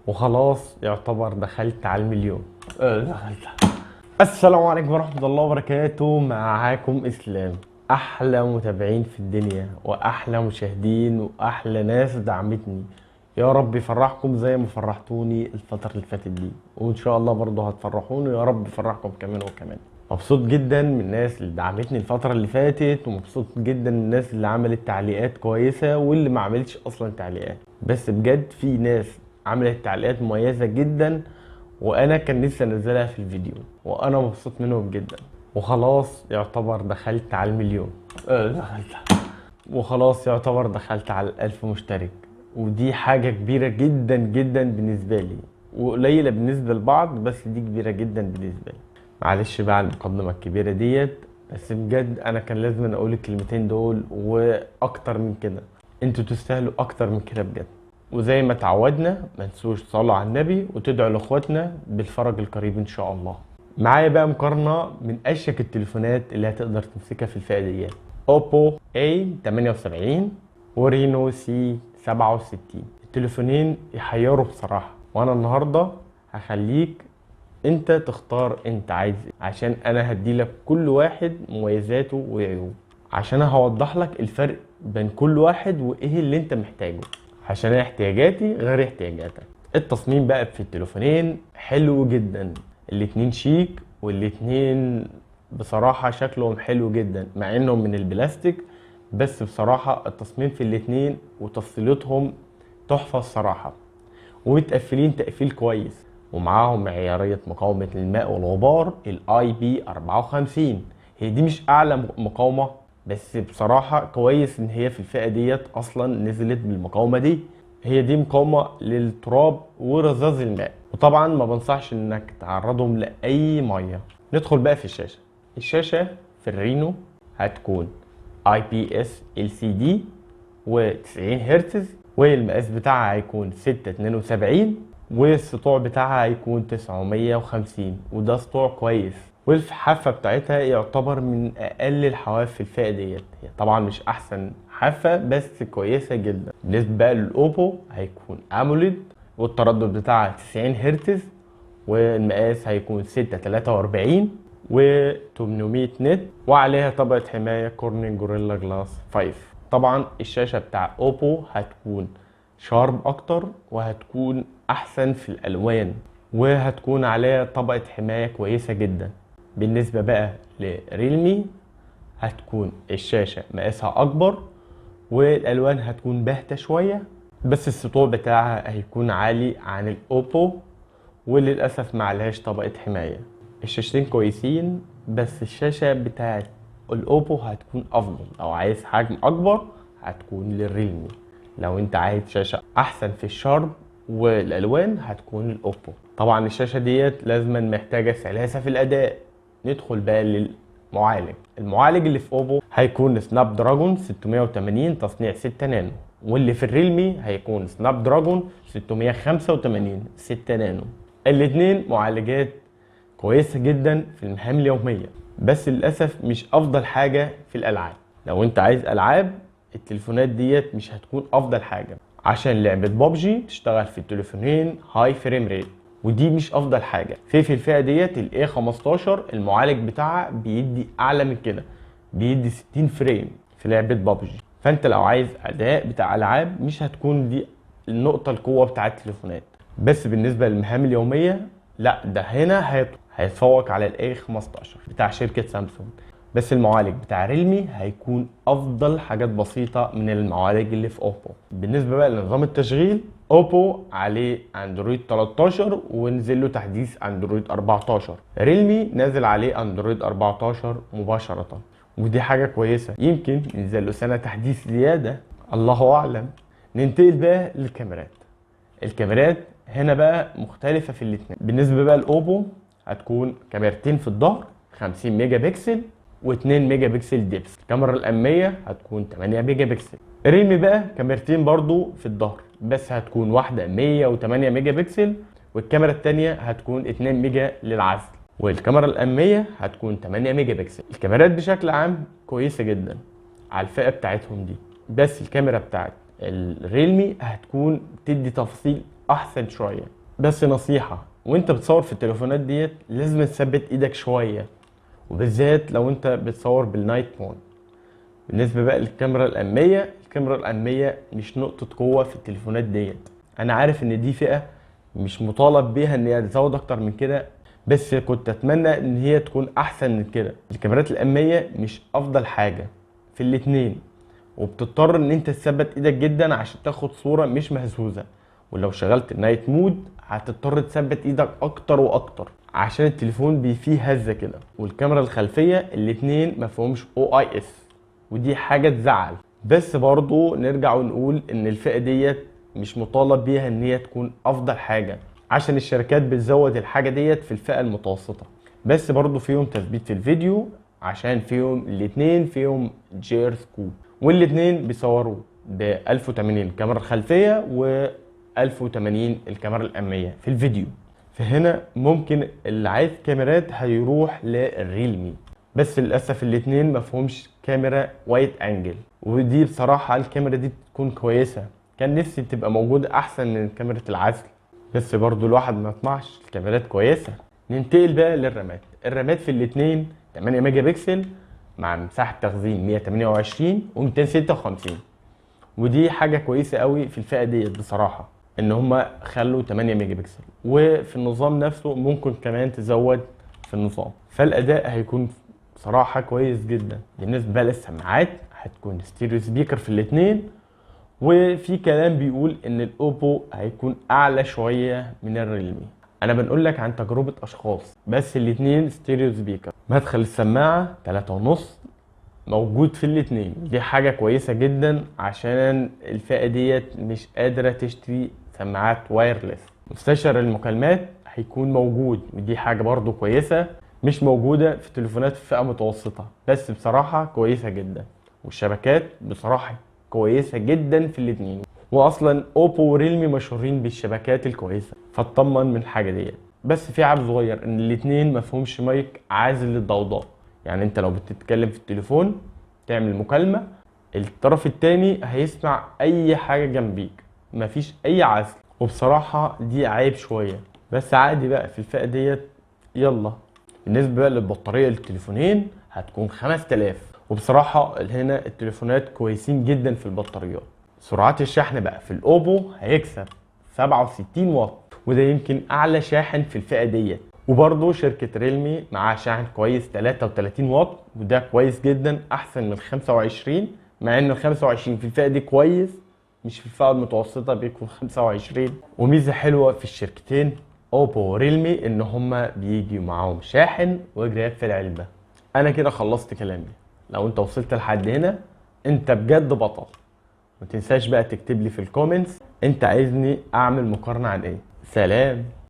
وخلاص يعتبر دخلت على المليون. دخلت. السلام عليكم ورحمة الله وبركاته، معاكم اسلام. احلى متابعين في الدنيا واحلى مشاهدين واحلى ناس دعمتني. يا رب يفرحكم زي ما فرحتوني الفترة اللي فاتت دي، وان شاء الله برضه هتفرحوني، يا رب يفرحكم كمان وكمان. مبسوط جدا من الناس اللي دعمتني الفترة اللي فاتت، ومبسوط جدا من الناس اللي عملت تعليقات كويسة واللي ما عملتش اصلا تعليقات. بس بجد في ناس عملت تعليقات مميزة جدا، وانا كان نفسي انزلها في الفيديو، وانا مبسوط منهم جدا. وخلاص يعتبر دخلت على المليون. دخلت. وخلاص يعتبر دخلت على 1000 مشترك، ودي حاجة كبيرة جدا جدا بالنسبة لي، وقليلة بالنسبة لبعض، بس دي كبيرة جدا بالنسبة لي. معلش بقى على المقدمة الكبيرة ديت، بس بجد انا كان لازم أنا اقول الكلمتين دول واكتر من كده. انتوا تستاهلوا اكتر من كده بجد. وزي ما تعودنا ما تنسوش تصلوا على النبي وتدعوا لاخواتنا بالفرج القريب ان شاء الله. معايا بقى مقارنة من اشيك التليفونات اللي هتقدر تمسكها في الفئة ديت: اوبو A78 ورينو C67. التليفونين يحيروا بصراحة، وانا النهاردة هخليك انت تختار انت عايز ايه، عشان انا هديلك كل واحد مميزاته وعيوبه، عشان هوضح لك الفرق بين كل واحد وايه اللي انت محتاجه، عشان انا احتياجاتي غير احتياجاتك. التصميم بقى في التليفونين حلو جدا، الاتنين شيك، والاتنين بصراحة شكلهم حلو جدا مع انهم من البلاستيك، بس بصراحة التصميم في الاتنين وتفصيلتهم تحفة الصراحة، ومتقفلين تقفيل كويس، ومعاهم معيارية مقاومة الماء والغبار الاي بي 54. هي دي مش اعلى مقاومة، بس بصراحة كويس ان هي في الفئة ديت اصلا نزلت بالمقاومة دي. هي دي مقاومة للتراب ورذاذ الماء، وطبعا ما بنصحش انك تعرضهم لاي مية. ندخل بقى في الشاشة. الشاشة في الرينو هتكون IPS LCD و90 هرتز، والمقاس بتاعها هيكون 672، والسطوع بتاعها هيكون 950، وده سطوع كويس. والحافة بتاعتها يعتبر من اقل الحواف في الفئة ديت، هي طبعا مش احسن حافة بس كويسة جدا. بالنسبة بقى للاوبو هيكون اموليد، والتردد بتاعها 90 هرتز، والمقاس هيكون 643 و800 نت، وعليها طبقة حماية كورنينج جوريلا جلاس 5. طبعا الشاشة بتاع اوبو هتكون شارب اكتر، وهتكون احسن في الالوان، وهتكون عليها طبقة حماية كويسة جدا. بالنسبة بقى لريلمي هتكون الشاشة مقاسها اكبر، والالوان هتكون باهتة شوية، بس السطوع بتاعها هيكون عالي عن الاوبو، وللأسف معلهاش طبقة حماية. الشاشتين كويسين، بس الشاشة بتاعت الأوبو هتكون أفضل. لو عايز حجم أكبر هتكون للريلمي، لو أنت عايز شاشة أحسن في الشارب والألوان هتكون الأوبو. طبعا الشاشة ديت لازما محتاجة سلاسة في الأداء. ندخل بقى للمعالج. المعالج اللي في أوبو هيكون سناب دراجون 680 تصنيع 6 نانو، واللي في الريلمي هيكون سناب دراجون 685 6 نانو. الاتنين معالجات كويسة جدا في المهام اليومية، بس للأسف مش أفضل حاجة في الألعاب. لو أنت عايز ألعاب، التليفونات ديت مش هتكون أفضل حاجة، عشان لعبة بابجي تشتغل في التليفونين هاي فريم ريت، ودي مش أفضل حاجة. في الفئة ديت ال A15 المعالج بتاعها بيدي أعلى من كده، بيدي 60 فريم في لعبة بابجي. فأنت لو عايز أداء بتاع ألعاب مش هتكون دي النقطة القوة بتاع التليفونات. بس بالنسبة للمهام اليومية لا، ده هنا هيتفوق على الاي 15 بتاع شركة سامسونج. بس المعالج بتاع ريلمي هيكون افضل حاجات بسيطة من المعالج اللي في اوبو. بالنسبة بقى لنظام التشغيل، اوبو عليه اندرويد 13 ونزل له تحديث اندرويد 14. ريلمي نازل عليه اندرويد 14 مباشرة، ودي حاجة كويسة، يمكن ينزل له سنة تحديث زيادة، الله اعلم. ننتقل بقى للكاميرات. الكاميرات هنا بقى مختلفة في الاتنين. بالنسبة بقى لأوبو هتكون كاميرتين في الظهر 50 ميجا بكسل و2 ميجا بكسل ديبس. الكاميرا الأمامية هتكون 8 ميجا بكسل. ريلمي بقى كاميرتين برضو في الظهر، بس هتكون واحدة 108 ميجا بكسل، والكاميرا التانية هتكون 2 ميجا للعزل، والكاميرا الأمامية هتكون 8 ميجا بكسل. الكاميرات بشكل عام كويسة جدا على الفئة بتاعتهم دي، بس الكاميرا بتاعت الريلمي هتكون تدي تفاصيل احسن شويه. بس نصيحه، وانت بتصور في التليفونات ديت لازم تثبت ايدك شويه، وبالذات لو انت بتصور بالنايت مود. بالنسبه بقى للكاميرا الاماميه، الكاميرا الاماميه مش نقطه قوه في التليفونات ديت. انا عارف ان دي فئه مش مطالب بيها ان هي تزود اكتر من كده، بس كنت اتمنى ان هي تكون احسن من كده. الكاميرات الاماميه مش افضل حاجه في الاتنين، وبتضطر ان انت تثبت ايدك جدا عشان تاخد صوره مش مهزوزه. ولو شغلت النايت مود هتضطر تثبت ايدك اكتر واكتر عشان التليفون فيه هزه كده. والكاميرا الخلفيه الاتنين مفهومش او اي اس، ودي حاجه تزعل. بس برضو نرجع ونقول ان الفئه ديت مش مطالب بيها ان هي تكون افضل حاجه، عشان الشركات بتزود الحاجه ديت في الفئه المتوسطه. بس برضو فيهم تثبيت في الفيديو، عشان فيهم الاتنين فيهم جير سكوب، والاتنين بيصوروا ب 1080 الكاميرا الخلفيه و 1080 الكاميرا الاماميه في الفيديو. فهنا ممكن اللي عايز كاميرات هيروح للريلمي، بس للاسف الاتنين مفهومش كاميرا وايد انجل، ودي بصراحه الكاميرا دي بتكون كويسه، كان نفسي تبقى موجوده احسن من كاميرا العزل. بس برضو الواحد ما يطمعش، الكاميرات كويسه. ننتقل بقى للرامات. الرامات في الاتنين 8 ميجا بكسل مع مساحه تخزين 128 و256، ودي حاجه كويسه قوي في الفئه ديت بصراحه، ان هما خلوا 8 ميجا بكسل. وفي النظام نفسه ممكن كمان تزود في النظام، فالاداء هيكون بصراحه كويس جدا. بالنسبه بقى للسماعات هتكون ستيريو سبيكر في الاتنين، وفي كلام بيقول ان الاوبو هيكون اعلى شويه من الريلمي. انا بنقول لك عن تجربه اشخاص، بس الاتنين ستيريو سبيكر. مدخل السماعه 3.5 موجود في الاتنين، دي حاجة كويسة جدا عشان الفئة ديت مش قادرة تشتري سماعات وايرلس. مستشعر المكالمات هيكون موجود، ودي حاجة برضو كويسة مش موجودة في تليفونات في فئة متوسطة، بس بصراحة كويسة جدا. والشبكات بصراحة كويسة جدا في الاتنين، واصلا اوبو وريلمي مشهورين بالشبكات الكويسة، فاطمن من الحاجة ديت. بس في عيب صغير، ان الاتنين مفهومش مايك عازل للضوضاء. يعني انت لو بتتكلم في التليفون تعمل مكالمة، الطرف التاني هيسمع اي حاجة جنبيك، مفيش اي عزل. وبصراحة دي عيب شوية، بس عادي بقى في الفئة ديت. يلا. بالنسبة بقى للبطارية للتليفونين هتكون 5000، وبصراحة هنا التليفونات كويسين جدا في البطاريات. سرعات الشحن بقى في الاوبو هيكسب 67 واط، وده يمكن اعلى شاحن في الفئة ديت. وبرضه شركة ريلمي معاها شاحن كويس 33 واط، وده كويس جدا احسن من 25، مع ان ال 25 في الفئة دي كويس، مش في الفئة المتوسطة بيكون 25. وميزة حلوة في الشركتين اوبو وريلمي ان هما بيجي معاهم شاحن وجراب في العلبة. انا كده خلصت كلامي. لو انت وصلت لحد هنا انت بجد بطل. ما تنساش بقى تكتب لي في الكومنتس انت عايزني اعمل مقارنة عن ايه. سلام.